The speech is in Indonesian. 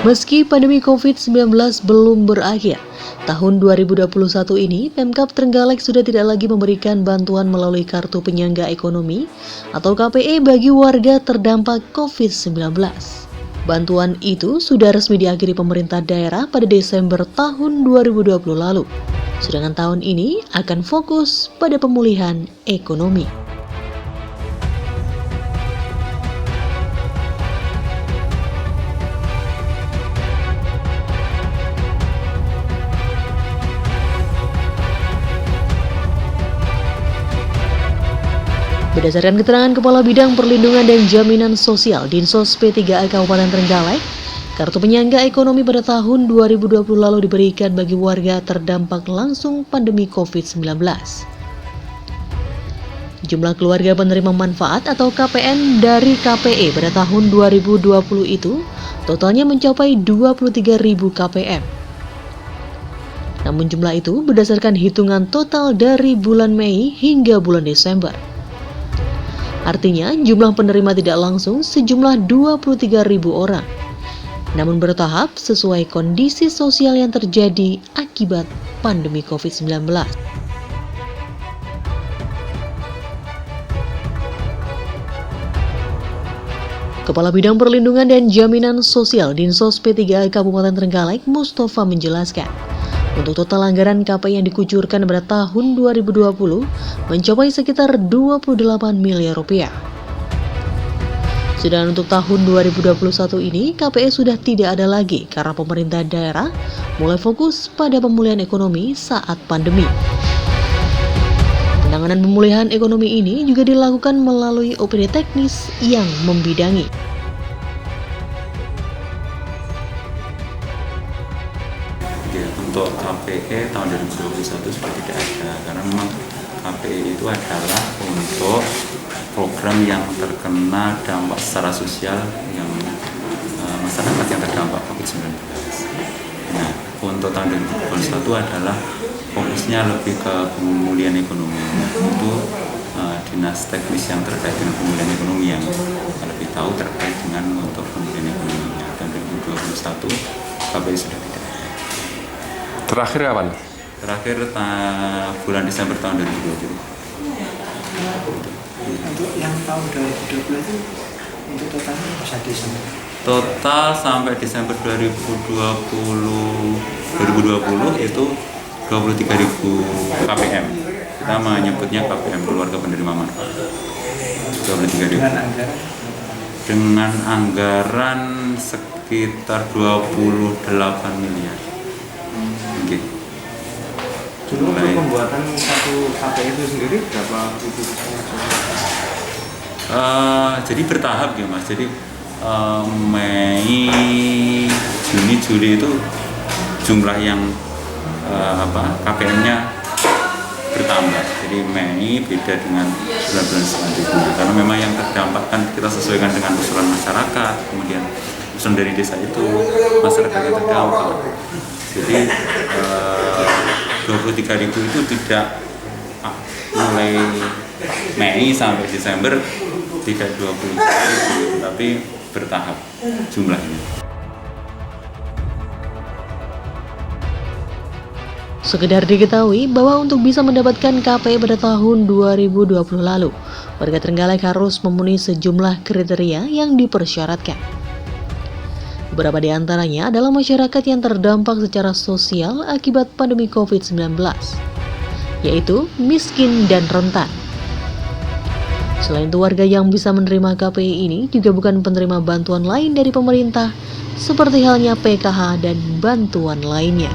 Meski pandemi COVID-19 belum berakhir, tahun 2021 ini Pemkab Trenggalek sudah tidak lagi memberikan bantuan melalui Kartu Penyangga Ekonomi atau KPE bagi warga terdampak COVID-19. Bantuan itu sudah resmi diakhiri pemerintah daerah pada Desember tahun 2020 lalu. Sedangkan tahun ini akan fokus pada pemulihan ekonomi. Berdasarkan keterangan Kepala Bidang Perlindungan dan Jaminan Sosial Dinsos P3A Kabupaten Trenggalek, Kartu Penyangga Ekonomi pada tahun 2020 lalu diberikan bagi warga terdampak langsung pandemi COVID-19. Jumlah keluarga penerima manfaat atau KPN dari KPE pada tahun 2020 itu totalnya mencapai 23.000 KPM. Namun jumlah itu berdasarkan hitungan total dari bulan Mei hingga bulan Desember. Artinya, jumlah penerima tidak langsung sejumlah 23.000 orang. Namun bertahap sesuai kondisi sosial yang terjadi akibat pandemi COVID-19. Kepala Bidang Perlindungan dan Jaminan Sosial Dinsos P3A Kabupaten Trenggalek, Mustafa menjelaskan, untuk total anggaran KPI yang dikucurkan pada tahun 2020 mencapai sekitar 28 miliar rupiah. Sedangkan untuk tahun 2021 ini KPI sudah tidak ada lagi karena pemerintah daerah mulai fokus pada pemulihan ekonomi saat pandemi. Penanganan pemulihan ekonomi ini juga dilakukan melalui OPD teknis yang membidangi. Untuk KPE tahun 2021 sudah tidak ada karena memang KPE itu adalah untuk program yang terkena dampak secara sosial yang masyarakat yang terdampak COVID-19. Nah, untuk tahun 2021 adalah fokusnya lebih ke pemulihan ekonomi. Itu dinas teknis yang terkait dengan pemulihan ekonomi yang lebih tahu terkait dengan untuk pemulihan ekonominya. Dan 2021 KPE sudah tidak. Terakhir kapan? Terakhir bulan Desember tahun 2020. Untuk yang tahun 2020 itu untuk totalnya bisa Desember? Total sampai Desember 2020 itu 23.000 KPM. Kita menyebutnya KPM, keluarga penerima manfaat. 23.000. Dengan anggaran sekitar 28 miliar. Okay. Dulu untuk pembuatan satu KPI itu sendiri berapa ribu? Jadi bertahap ya Mas. Jadi Mei, Juni, Juli itu jumlah yang KPM-nya bertambah. Jadi Mei beda dengan bulan-bulan selanjutnya. Karena memang yang terdampak kan kita sesuaikan dengan usulan masyarakat, kemudian usulan dari desa itu masyarakat yang terdampak. Jadi 23.000 itu tidak mulai Mei sampai Desember tidak 20.000, tapi bertahap jumlahnya. Sekedar diketahui bahwa untuk bisa mendapatkan KPI pada tahun 2020 lalu, warga Trenggalek harus memenuhi sejumlah kriteria yang dipersyaratkan. Beberapa di antaranya adalah masyarakat yang terdampak secara sosial akibat pandemi COVID-19, yaitu miskin dan rentan. Selain itu, warga yang bisa menerima KPI ini juga bukan penerima bantuan lain dari pemerintah, seperti halnya PKH dan bantuan lainnya.